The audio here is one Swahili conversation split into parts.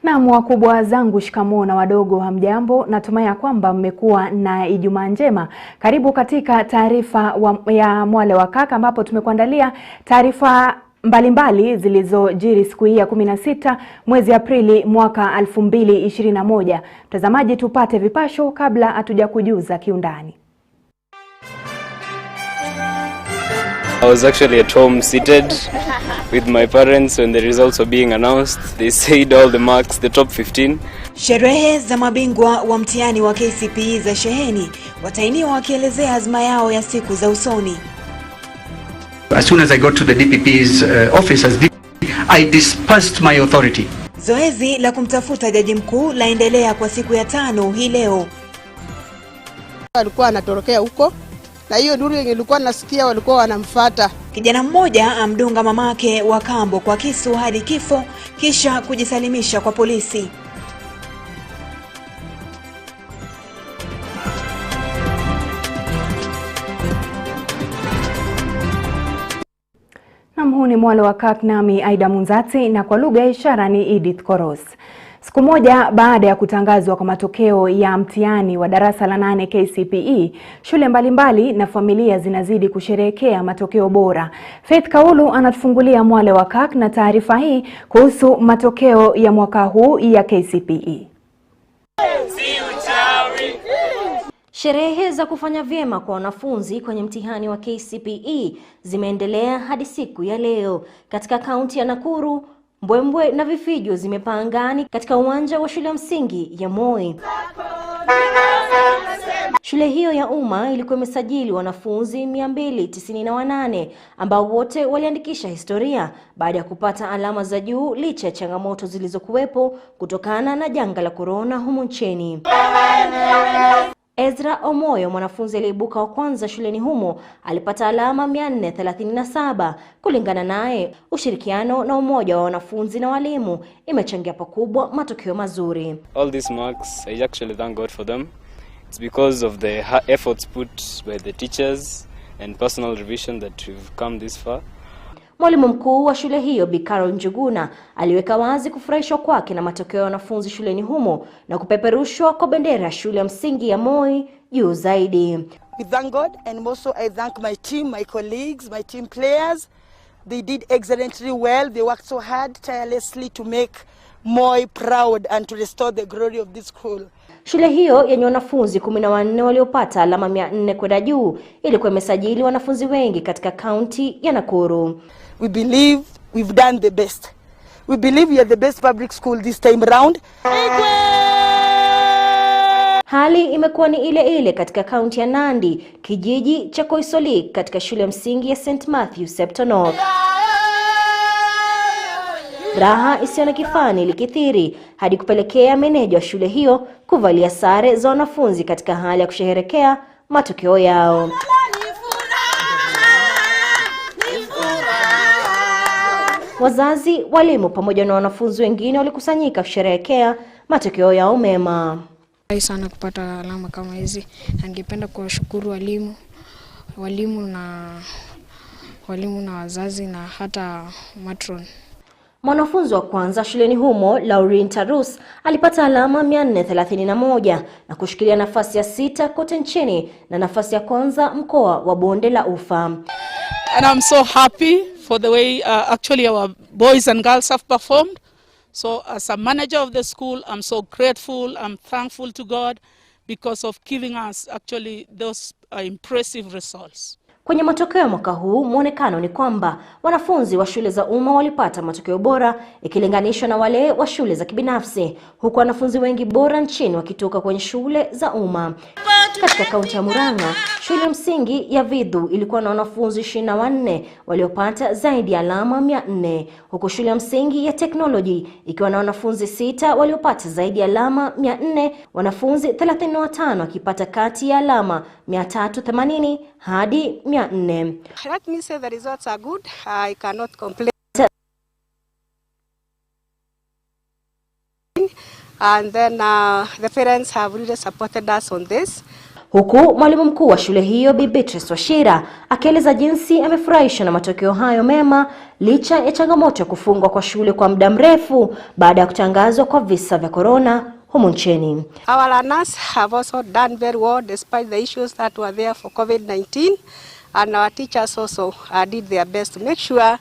Na wakubwa zangu shikamoo na wadogo hamjambo, natumai ya kwamba mmekuwa na Ijumaa njema. Karibu katika taarifa ya Mwale wa Kaka, ambapo tumekuandalia taarifa mbalimbali zilizojiri siku hii ya 16 mwezi Aprili mwaka 2021. Mtazamaji, tupate vipasho kabla hatuja kujuza kiundani. I was actually at home seated with my parents when the results were being announced. They said all the marks, the top 15. Sherehe za mabingwa wa mtihani wa KCPE za sheheni, watainiwa wakielezea azma yao ya siku za usoni. As soon as I got to the DPP's office as DPP, I dispersed my authority. Zoezi la kumtafuta jaji mkuu laendelea kwa siku ya 5 hii leo. Alikuwa anatorokea huko, na hiyo duru yenye nilikuwa nasikia walikuwa wanamfuata. Kijana mmoja amdunga mamake wa kambo kwa kisu hadi kifo kisha kujisalimisha kwa polisi. Huu ni Mwale wa Kaka, nami Aidah Munzatsi, na kwa lugha ya ishara ni Edith Koros. Siku moja baada ya kutangazwa kwa matokeo ya mtihani wa darasa la 8 KCPE, shule mbalimbali na familia zinazidi kusherehekea matokeo bora. Faith Kaulu anatufungulia Mwale wa Kaka na taarifa hii kuhusu matokeo ya mwaka huu ya KCPE. Sherehe za kufanya vyema kwa wanafunzi kwenye mtihani wa KCPE zimeendelea hadi siku ya leo. Katika kaunti ya Nakuru, mbwembwe na vifijo zimepaa angani katika uwanja wa shule ya msingi ya Moi. Shule hiyo ya umma ilikuwa imesajili wanafunzi 298 ambao wote waliandikisha historia baada ya kupata alama za juu licha ya changamoto zilizokuwepo kutokana na janga la corona humu nchini. Ezra Omoyo, mwanafunzi aliyeibuka wa kwanza shuleni humo, alipata alama 437. Kulingana naye, ushirikiano na umoja wa wanafunzi na walimu imechangia pakubwa matokeo mazuri. All these marks, I actually thank God for them. It's because of the efforts put by the teachers and personal revision that we've come this far. Mwalimu mkuu wa shule hiyo Bi Carol Njuguna aliweka wazi kufurahishwa kwake na matokeo ya wanafunzi shuleni humo na kupeperushwa kwa bendera ya shule ya msingi ya Moi juu zaidi. We thank God, and also I thank my team, my colleagues, my team players. They did excellently well. They worked so hard, tirelessly to make Moi proud and to restore the glory of this school. Shule hiyo yenye wanafunzi 14 waliopata alama 400 kwenda juu ilikuwa imesajili wanafunzi wengi katika kaunti ya Nakuru. We believe we've done the best. We believe we are the best public school this time round. Hali imekuwa ni ile ile katika kaunti ya Nandi, kijiji cha Koisoli, katika shule ya msingi ya St. Matthew Septon North. Raha isiyo na kifani ilikithiri hadi kupelekea meneja wa shule hiyo kuvalia sare za wanafunzi katika hali ya kusherehekea matokeo yao. Wazazi, walimu pamoja na wanafunzi wengine walikusanyika kusherehekea matokeo yao mema. Sana kupata alama kama hizi. Ningependa kuwashukuru walimu na wazazi na hata matron. Mwanafunzi wa kwanza shuleni humo, Lauren Tarus, alipata alama 431 na kushikilia nafasi ya 6 kote nchini na nafasi ya kwanza mkoa wa Bonde la Ufa. And I'm so happy for the way actually our boys and girls have performed. So as a manager of the school, I'm so grateful, I'm thankful to God because of giving us actually those impressive results. Kwenye matokeo mwaka huu, muonekano ni kwamba wanafunzi wa shule za umma walipata matokeo bora ikilinganishwa na wale wa shule za kibinafsi, huku wanafunzi wengi bora nchini wakitoka kwenye shule za umma. Katika kaunti ya Murang'a, shule msingi ya Vidhu ilikuwa na wanafunzi 24 waliopata zaidi ya alama 400, huku shule ya msingi ya Technology ikiwa na wanafunzi 6 waliopata zaidi ya alama 400, wanafunzi 35 wakipata kati ya alama 380 hadi 400. Let me say the results are good. I cannot complain. And then the parents have really supported us on this. huku mwalimu mkuu wa shule hiyo Bi Beatrice Washira akieleza jinsi amefurahishwa na matokeo hayo mema licha ya changamoto ya kufungwa kwa shule kwa muda mrefu baada ya kutangazwa kwa visa vya corona humu nchini. Our learners have also done very well despite the issues that were there for COVID-19, and our teachers also did their best to make sure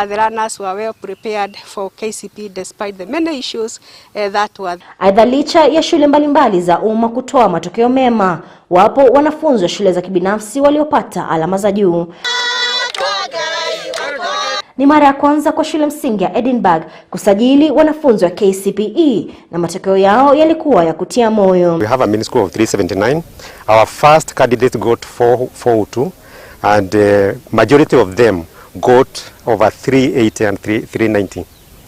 the learners were well prepared for KCPE despite the many issues that were. Aidha, licha ya shule mbalimbali za umma kutoa matokeo mema, wapo wanafunzi wa shule za kibinafsi waliopata alama za juu. Ni mara ya kwanza kwa shule msingi ya Edinburgh kusajili wanafunzi wa KCPE na matokeo yao yalikuwa ya kutia moyo. We have a mean score of 379. Our first candidate got 402 and majority of them got over 380 and 390.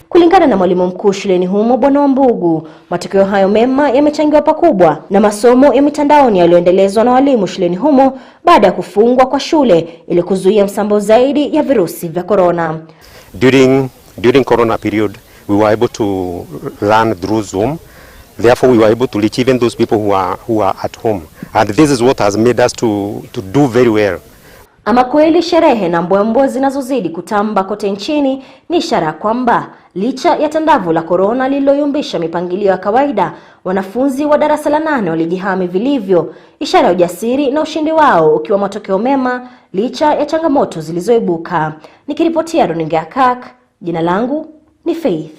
Kulingana na mwalimu mkuu shuleni humo Bwana Wambugu, matokeo hayo mema yamechangiwa pakubwa na masomo ya mitandaoni yaliyoendelezwa na walimu shuleni humo baada ya kufungwa kwa shule ili kuzuia msambo zaidi ya virusi vya corona. During corona period, we were able to learn through Zoom. Therefore, we were able to reach even those people who are at home. And this is what has made us to do very well. Ama kweli sherehe na mbwembwe zinazozidi kutamba kote nchini ni ishara kwamba licha ya tandavu la corona lililoyumbisha mipangilio ya kawaida, wanafunzi wa darasa la 8 walijihami vilivyo, ishara ya ujasiri na ushindi wao ukiwa matokeo mema licha ya changamoto zilizoibuka. Nikiripotia runinga ya Kirk, jina langu ni Faith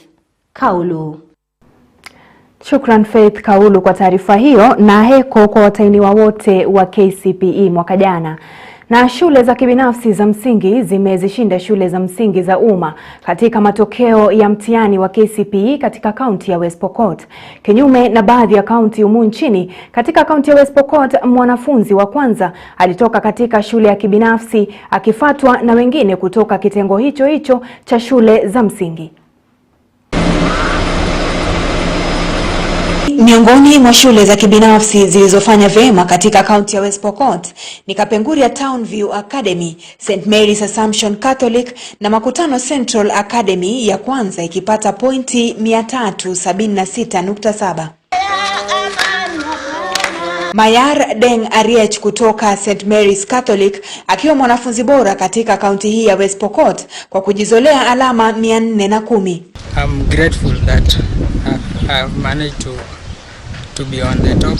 Kaulu. Shukran Faith Kaulu kwa taarifa hiyo. Na heko kwa watahiniwa wote wa KCPE mwaka jana. Na shule za kibinafsi za msingi zimezishinda shule za msingi za umma katika matokeo ya mtihani wa KCPE katika kaunti ya West Pokot. Kinyume na baadhi ya kaunti humu nchini, katika kaunti ya West Pokot mwanafunzi wa kwanza alitoka katika shule ya kibinafsi akifuatwa na wengine kutoka kitengo hicho hicho cha shule za msingi. Miongoni mwa shule za kibinafsi zilizofanya vyema katika kaunti ya West Pokot ni Kapenguria Townview Academy, St Mary's Assumption Catholic na Makutano Central Academy ya kwanza ikipata pointi 376.7. Mayar Deng Ariech kutoka St Mary's Catholic akiwa mwanafunzi bora katika kaunti hii ya West Pokot kwa kujizolea alama 410. I'm grateful that I've managed to be on the top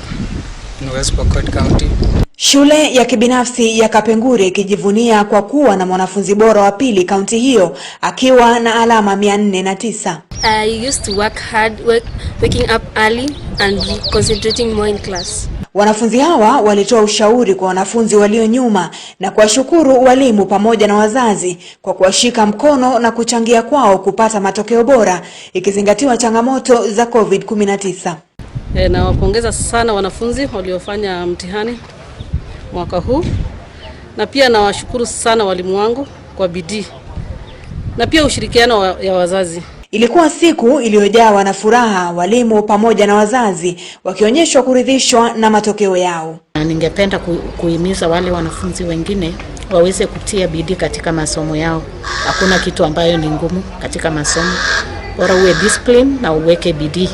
in West Pokot County. Shule ya kibinafsi ya Kapenguria ikijivunia kwa kuwa na mwanafunzi bora wa pili kaunti hiyo akiwa na alama 409. I used to work hard, waking up early and concentrating more in class. Wanafunzi hawa walitoa ushauri kwa wanafunzi walio nyuma na kuwashukuru walimu pamoja na wazazi kwa kuwashika mkono na kuchangia kwao kupata matokeo bora ikizingatiwa changamoto za COVID-19. Na wapongeza sana wanafunzi waliofanya mtihani mwaka huu, na pia nawashukuru sana walimu wangu kwa bidii na pia ushirikiano ya wazazi. Ilikuwa siku iliyojawa na furaha, walimu pamoja na wazazi wakionyeshwa kuridhishwa na matokeo yao. Ningependa kuhimiza wale wanafunzi wengine waweze kutia bidii katika masomo yao. Hakuna kitu ambayo ni ngumu katika masomo. Bora uwe discipline na uweke bidii,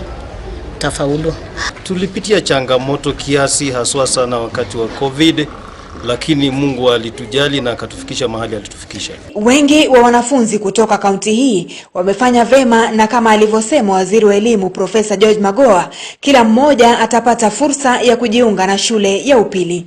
utafaulu. Tulipitia changamoto kiasi haswa sana wakati wa COVID, lakini Mungu alitujali na akatufikisha mahali alitufikisha. Wengi wa wanafunzi kutoka kaunti hii wamefanya vema, na kama alivyosema Waziri wa Elimu Profesa George Magoha, kila mmoja atapata fursa ya kujiunga na shule ya upili.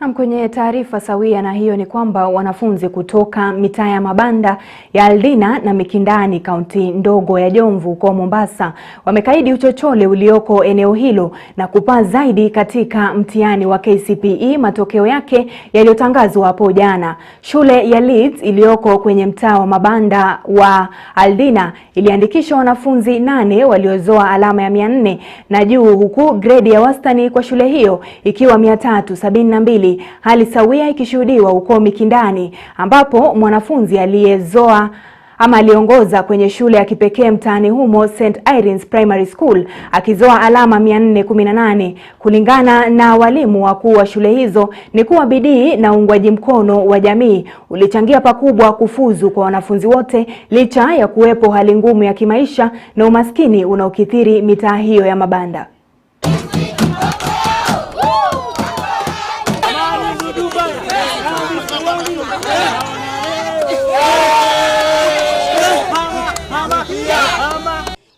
Na kwenye taarifa sawia na hiyo ni kwamba wanafunzi kutoka mitaa ya mabanda ya Aidah na Mikindani kaunti ndogo ya Jomvu kwa Mombasa wamekaidi uchochole ulioko eneo hilo na kupaa zaidi katika mtihani wa KCPE, matokeo yake yaliyotangazwa hapo jana. Shule ya Leeds iliyoko kwenye mtaa wa mabanda wa Aidah iliandikisha wanafunzi 8 waliozoa alama ya 400 na juu, huku grade ya wastani kwa shule hiyo ikiwa 372. Hali sawia ikishuhudiwa huko Mikindani ambapo mwanafunzi aliyezoa aliongoza kwenye shule ya kipekee mtaani humo St. Irene's Primary School akizoa alama 418. Kulingana na walimu wakuu wa shule hizo ni kuwa bidii na uungwaji mkono wa jamii ulichangia pakubwa kufuzu kwa wanafunzi wote licha ya kuwepo hali ngumu ya kimaisha na umaskini unaokithiri mitaa hiyo ya mabanda.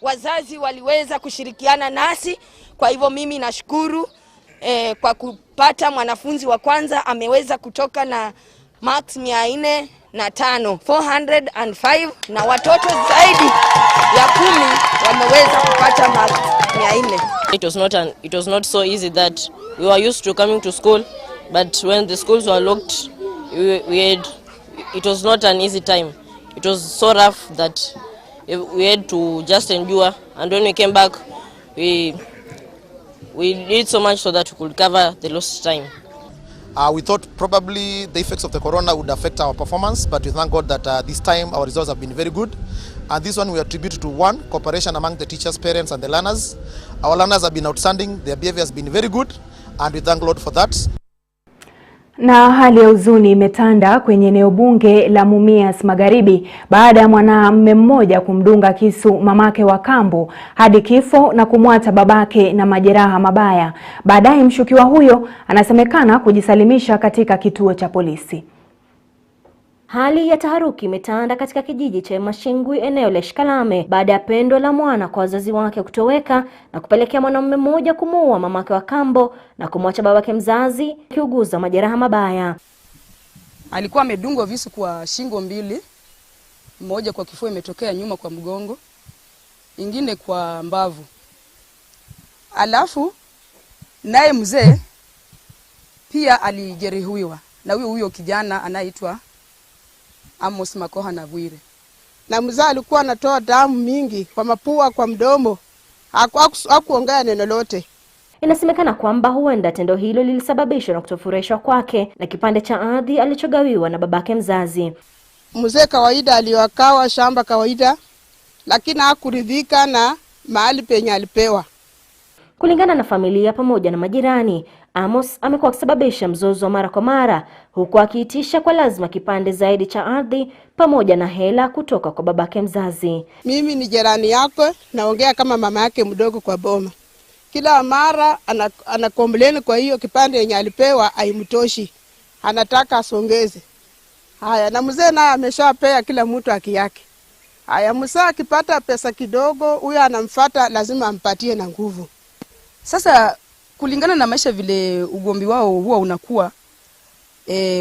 Wazazi waliweza kushirikiana nasi, kwa hivyo mimi nashukuru kwa kupata mwanafunzi wa kwanza ameweza kutoka na marks 405 405, na watoto zaidi ya 10 wameweza kupata marks 400. It was not so easy that we were used to coming to school, but when the schools were locked, it was not an easy time. It was so rough that we had to just endure, and when we came back, we did so much so that we could cover the lost time. We thought probably the effects of the corona would affect our performance, but we thank God that this time our results have been very good. And this one we attribute to one, cooperation among the teachers, parents and the learners. Our learners have been outstanding, their behavior has been very good, and we thank God for that. Na hali ya huzuni imetanda kwenye eneo bunge la Mumias Magharibi baada ya mwanamume mmoja kumdunga kisu mamake wa kambo hadi kifo na kumwacha babake na majeraha mabaya. Baadaye mshukiwa huyo anasemekana kujisalimisha katika kituo cha polisi. Hali ya taharuki imetanda katika kijiji cha Mashingwi eneo la Shikalame baada ya pendo la mwana kwa wazazi wake kutoweka na kupelekea mwanamume mmoja kumuua mamake wa kambo na kumwacha babake mzazi akiuguza majeraha mabaya. Alikuwa amedungwa visu kwa shingo mbili, mmoja kwa kifua imetokea nyuma kwa mgongo, ingine kwa mbavu. Alafu naye mzee pia alijeruhiwa na huyo kijana anaitwa Amos Makoha na Bwire. Na mzee alikuwa anatoa damu mingi kwa mapua, kwa mdomo. Hakuongea neno lote. Inasemekana kwamba huenda tendo hilo lilisababishwa na kutofurahishwa kwake na kipande cha ardhi alichogawiwa na babake mzazi. Mzee kawaida aliwakawa shamba kawaida, lakini hakuridhika na mahali penye alipewa. Kulingana na familia pamoja na majirani, Amos amekuwa akisababisha mzozo mara kwa mara, huku akiitisha kwa lazima kipande zaidi cha ardhi pamoja na hela kutoka kwa babake mzazi. Mimi ni jirani yako, naongea kama mama yake mdogo kwa boma. Kila mara anakombleni kwa hiyo kipande yenye alipewa haimtoshi. Anataka asongeze. Haya, na mzee naye ameshapea kila mtu haki yake. Haya, mzee akipata pesa kidogo, huyo anamfuata lazima ampatie na nguvu. Sasa kulingana na maisha vile ugombi wao huwa unakuwa,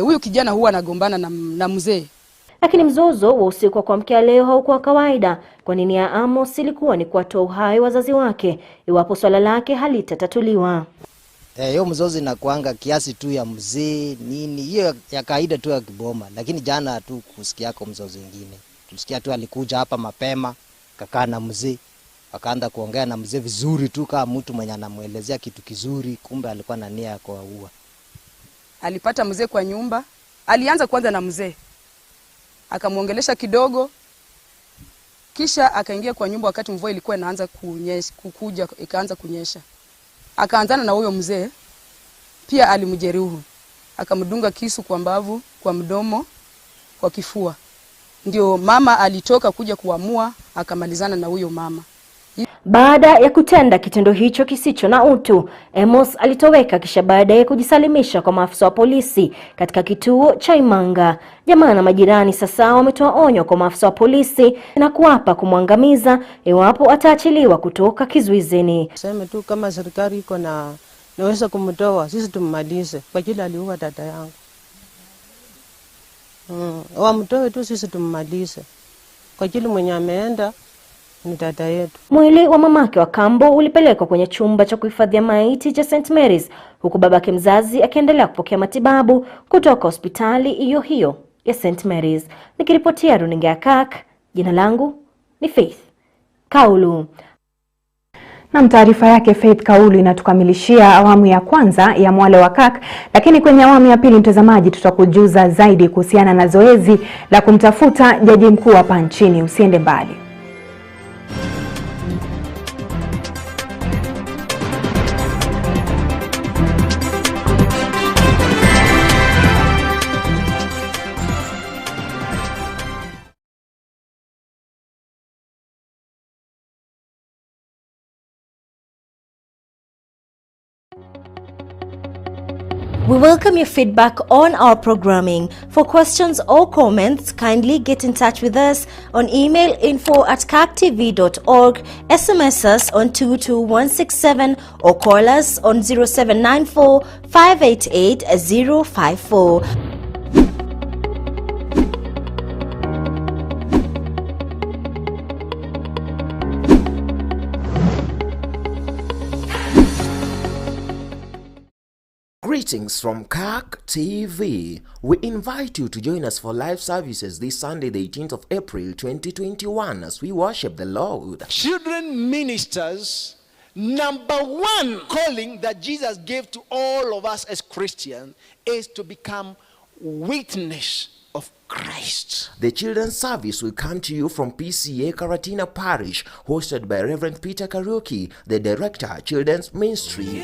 huyu kijana huwa anagombana na mzee. Lakini mzozo wa usiku wa kuamkia leo haukuwa kawaida, kwani nia ya Amos ilikuwa ni kuwatoa uhai wazazi wake iwapo swala lake halitatatuliwa. Hiyo mzozo inakuanga kiasi tu ya mzee nini, hiyo ya kawaida tu ya kiboma, lakini jana tu kusikia kwa mzozo mwingine. Tulisikia tu alikuja hapa mapema, kakaa na mzee, akaanza kuongea na mzee vizuri tu kama mtu mwenye anamuelezea kitu kizuri, kumbe alikuwa na nia ya kuua. Alipata mzee kwa nyumba, alianza kwanza na mzee, akamuongelesha kidogo, kisha akaingia kwa nyumba wakati mvua ilikuwa inaanza kukuja, ikaanza kunyesha. Akaanzana na huyo mzee, pia alimjeruhi. Akamdunga kisu kwa mbavu, kwa mdomo, kwa kifua. Ndio mama alitoka kuja kuamua, akamalizana na huyo mama. Baada ya kutenda kitendo hicho kisicho na utu, Amos alitoweka kisha baadaye kujisalimisha kwa maafisa wa polisi katika kituo cha Imanga. Jamaa na majirani sasa wametoa onyo kwa maafisa wa polisi na kuapa kumwangamiza iwapo ataachiliwa kutoka kizuizini. Sema tu kama serikali iko naweza kumtoa, sisi tummalize kwa ajili aliua dada yangu. Wamtoe tu, sisi tummalize kwa ajili mwenye ameenda ni dada yetu. Mwili wa mamake wa kambo ulipelekwa kwenye chumba cha kuhifadhia maiti cha St. Mary's, huku babake mzazi akiendelea kupokea matibabu kutoka hospitali hiyo ya St. Mary's. Nikiripotia runinga ya Kirk, jina langu ni Faith Kaulu. Na taarifa yake Faith Kaulu inatukamilishia awamu ya kwanza ya Mwale wa Kirk, lakini kwenye awamu ya pili mtazamaji, tutakujuza zaidi kuhusiana na zoezi la kumtafuta jaji mkuu hapa nchini. Usiende mbali. We welcome your feedback on our programming. For questions or comments, kindly get in touch with us on email info@kirktv.org, SMS us on 22167 or call us on 0794 588 054. Greetings from Kirk TV. We invite you to join us for live services this Sunday, the 18th of April 2021, as we worship the Lord. Children ministers, number one calling that Jesus gave to all of us as Christians is to become witness of Christ. The children's service will come to you from PCA Karatina Parish, hosted by Reverend Peter Karuki, the Director, Children's Ministry.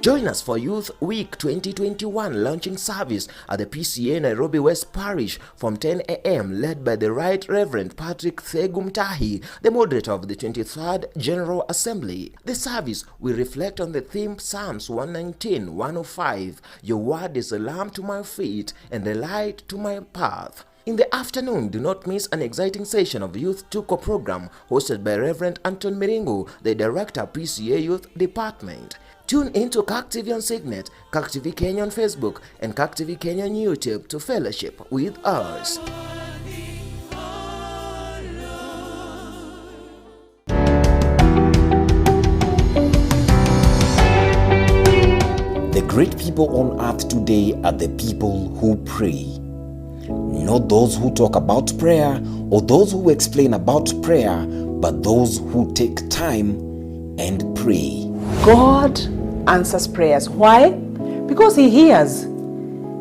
Join us for Youth Week 2021 launching service at the PCA Nairobi West Parish from 10 a.m. led by the Right Reverend Patrick Thegumtahi, the moderator of the 23rd General Assembly. The service will reflect on the theme Psalms 119-105, Your word is a lamp to my feet and a light to my path. In the afternoon, do not miss an exciting session of the Youth Tuko program hosted by Reverend Anton Miringu, the Director, PCA Youth Department. Tune into Kirk TV on Signet, Kirk TV Kenya on Facebook, and Kirk TV Kenya on YouTube to fellowship with us. The great people on earth today are the people who pray. Not those who talk about prayer or those who explain about prayer, but those who take time and pray. God answers prayers. Why? Because he hears.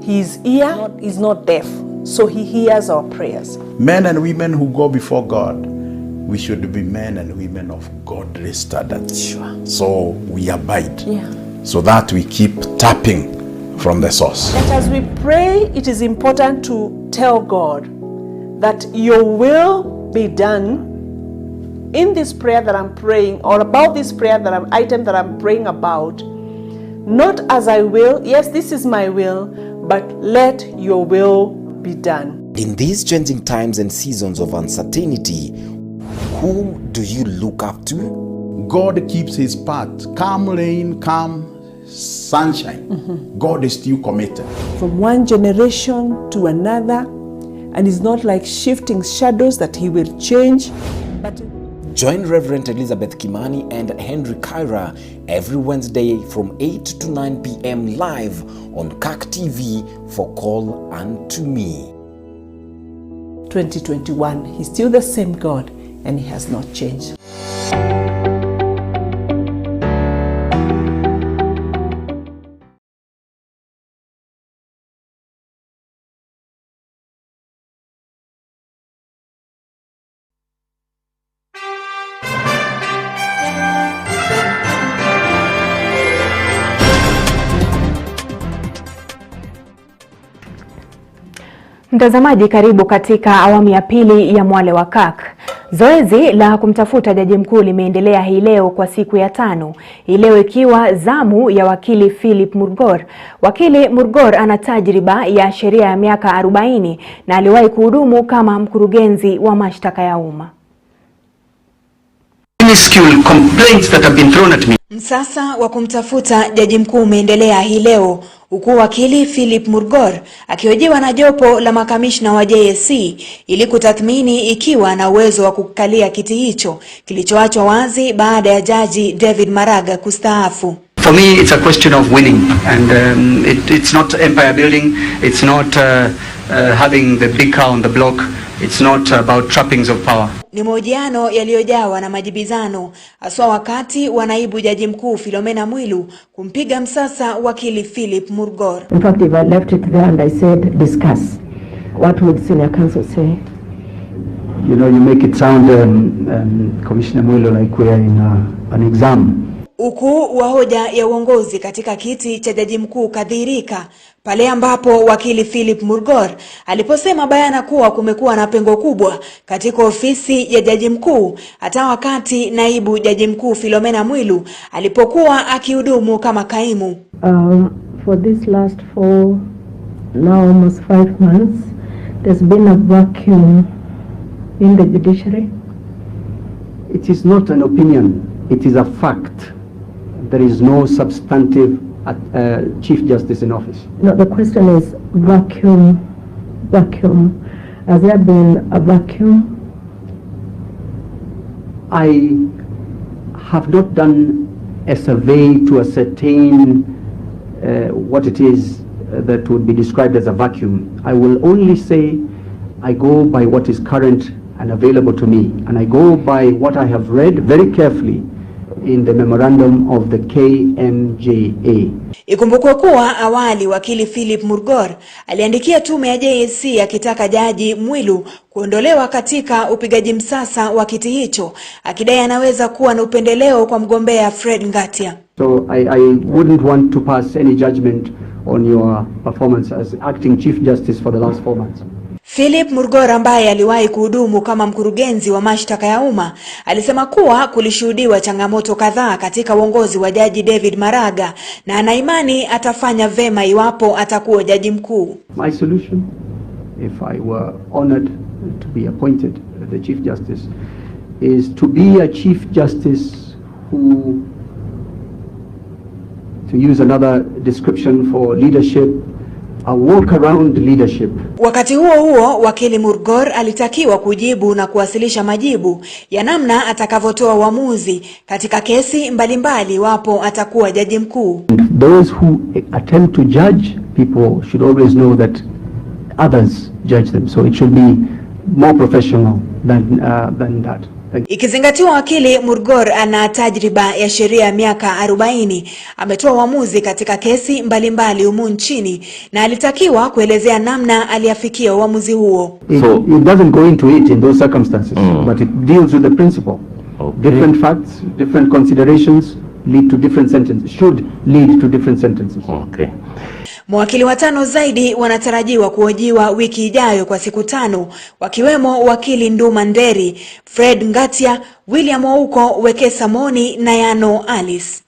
His ear is not deaf, so he hears our prayers. Men and women who go before God, we should be men and women of godly standards. Sure. So we abide, so that we keep tapping from the source. But as we pray, it is important to tell God that your will be done in this prayer that I'm praying, or about this prayer item that I'm praying about. Not as I will, yes, this is my will, but let your will be done. In these changing times and seasons of uncertainty, whom do you look up to? God keeps his part. Calm rain, calm sunshine. God is still committed. From one generation to another, and it's not like shifting shadows that he will change, but join Reverend Elizabeth Kimani and Henry Kaira every Wednesday from 8 to 9 p.m. live on Kirk TV for Call Unto Me. 2021, he's still the same God and he has not changed. Mtazamaji, karibu katika awamu ya pili ya Mwale wa Kirk. Zoezi la kumtafuta jaji mkuu limeendelea hii leo kwa siku ya 5. Hii leo ikiwa zamu ya wakili Philip Murgor. Wakili Murgor ana tajriba ya sheria ya miaka 40 na aliwahi kuhudumu kama mkurugenzi wa mashtaka ya umma. Msasa wa kumtafuta jaji mkuu umeendelea hii leo, huku wakili Philip Murgor akihojiwa na jopo la makamishna wa JSC ili kutathmini ikiwa na uwezo wa kukalia kiti hicho kilichoachwa wazi baada ya jaji David Maraga kustaafu. For me, it's a question of winning, and it's not empire building. It's not having the big car on the block. It's not about trappings of power. Ni mahojiano yaliyojawa na majibizano haswa wakati wa naibu jaji mkuu Philomena Mwilu kumpiga msasa wakili Philip Murgor. In fact, if I left it there and I said discuss, what would senior counsel say? You know, you make it sound, Commissioner Mwale, like we are in an exam. Ukuu wa hoja ya uongozi katika kiti cha jaji mkuu kadhirika pale ambapo wakili Philip Murgor aliposema bayana kuwa kumekuwa na pengo kubwa katika ofisi ya jaji mkuu hata wakati naibu jaji mkuu Philomena Mwilu alipokuwa akihudumu kama kaimu. For this last 4, now almost 5 months, there's been a vacuum in the judiciary. It is not an opinion, it is a fact. There is no substantive Chief Justice in office. No, the question is vacuum. Has there been a vacuum? I have not done a survey to ascertain what it is that would be described as a vacuum. I will only say I go by what is current and available to me, and I go by what I have read very carefully in the memorandum of the KMJA. Ikumbukwe kuwa awali wakili Philip Murgor aliandikia tume ya JSC akitaka jaji Mwilu kuondolewa katika upigaji msasa wa kiti hicho, akidai anaweza kuwa na upendeleo kwa mgombea Fred Ngatia. So I wouldn't want to pass any judgment on your performance as acting Chief Justice for the last 4 months. Philip Murgor ambaye aliwahi kuhudumu kama mkurugenzi wa mashtaka ya umma alisema kuwa kulishuhudiwa changamoto kadhaa katika uongozi wa jaji David Maraga na ana imani atafanya vema iwapo atakuwa jaji mkuu. My solution, if I were honored to be appointed the Chief Justice, is to be a Chief Justice who, to use another description for leadership, a walk around leadership. Wakati huo wakili Murgor alitakiwa kujibu na kuwasilisha majibu ya namna atakavyotoa uamuzi katika kesi mbalimbali wapo atakuwa jaji mkuu. Those who attempt to judge people should always know that others judge them, so it should be more professional than that. Ikizingatiwa wakili Murgor ana tajriba ya sheria ya miaka 40, ametoa uamuzi katika kesi mbalimbali humu nchini na alitakiwa kuelezea namna aliafikia uamuzi huo. So it doesn't go into it in those circumstances, but it deals with the principle. Okay. Different facts, different considerations lead to different sentences, should lead to different sentences. Okay. Mawakili watano zaidi wanatarajiwa kuhojiwa wiki ijayo kwa siku 5, wakiwemo wakili Nduma Nderi, Fred Ngatia, William Ouko, Wekesa Moni na Yano Alice.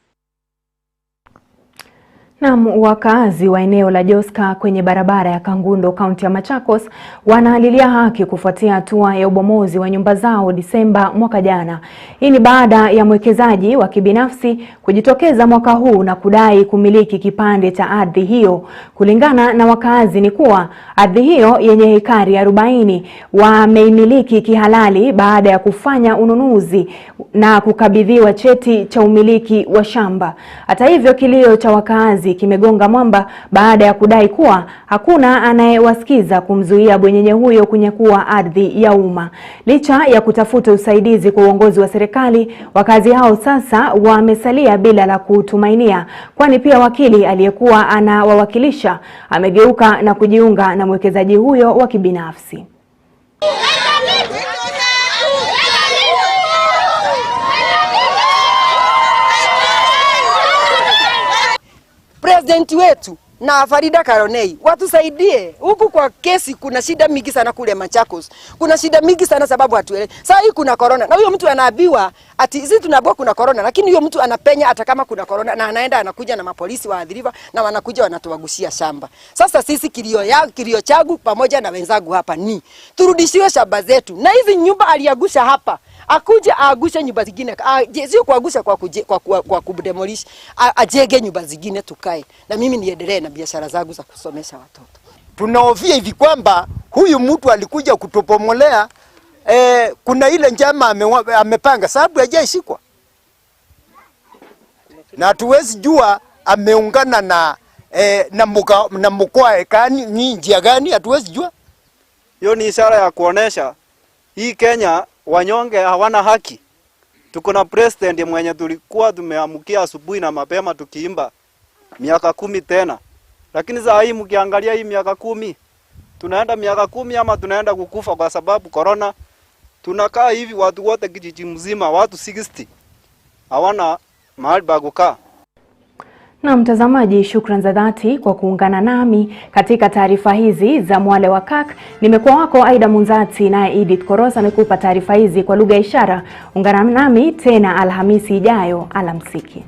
Na wakazi wa eneo la Joska kwenye barabara ya Kangundo, kaunti ya Machakos, wanahalilia haki kufuatia hatua ya ubomozi wa nyumba zao Disemba mwaka jana. Hii ni baada ya mwekezaji wa kibinafsi kujitokeza mwaka huu na kudai kumiliki kipande cha ardhi hiyo. Kulingana na wakazi ni kuwa ardhi hiyo yenye hekari 40 wameimiliki kihalali baada ya kufanya ununuzi na kukabidhiwa cheti cha umiliki wa shamba. Hata hivyo, kilio cha wakazi kimegonga mwamba baada ya kudai kuwa hakuna anayewasikiza kumzuia bwenyenye huyo kunyakua ardhi ya umma. Licha ya kutafuta usaidizi kwa uongozi wa serikali, wakazi hao sasa wamesalia bila la kutumainia, kwani pia wakili aliyekuwa anawawakilisha amegeuka na kujiunga na mwekezaji huyo wa kibinafsi. President wetu na Farida Karonei watusaidie huku kwa kesi. Kuna shida mingi sana kule Machakos, kuna shida mingi sana sababu hatuelewi. Sasa hii kuna corona na huyo mtu anaambiwa ati sisi tunaambiwa kuna corona, lakini huyo mtu anapenya hata kama kuna corona na anaenda anakuja na mapolisi waadhiriwa na wanakuja wanatuagushia shamba. Sasa sisi kilio changu pamoja na wenzangu hapa ni turudishiwe shamba zetu, na hizi nyumba aliagusha hapa akuja aagusha nyumba zingine, sio kuagusha kwa kudemolish, ajege nyumba zingine tukae na mimi niendelee na biashara zangu za kusomesha watoto. Tunaofia hivi kwamba huyu mtu alikuja kutupomolea, kuna ile njama amepanga sababu hajaishikwa. na hatuwezi jua ameungana na mkoa gani, ni njia gani, hatuwezi jua. Hiyo ni ishara ya kuonesha hii Kenya wanyonge hawana haki. Tuko na president mwenye tulikuwa tumeamkia asubuhi na mapema tukiimba miaka 10 tena. Lakini saa hii mkiangalia hii miaka 10, tunaenda miaka 10 ama tunaenda kukufa kwa sababu corona. Tunakaa hivi watu wote kijiji mzima, watu 60 hawana mahali pa kukaa. Na mtazamaji, shukrani za dhati kwa kuungana nami katika taarifa hizi za Mwale wa Kirk. Nimekuwa wako Aidah Munzatsi, naye Edith Koros amekupa taarifa hizi kwa lugha ya ishara. Ungana nami tena Alhamisi ijayo. Alamsiki.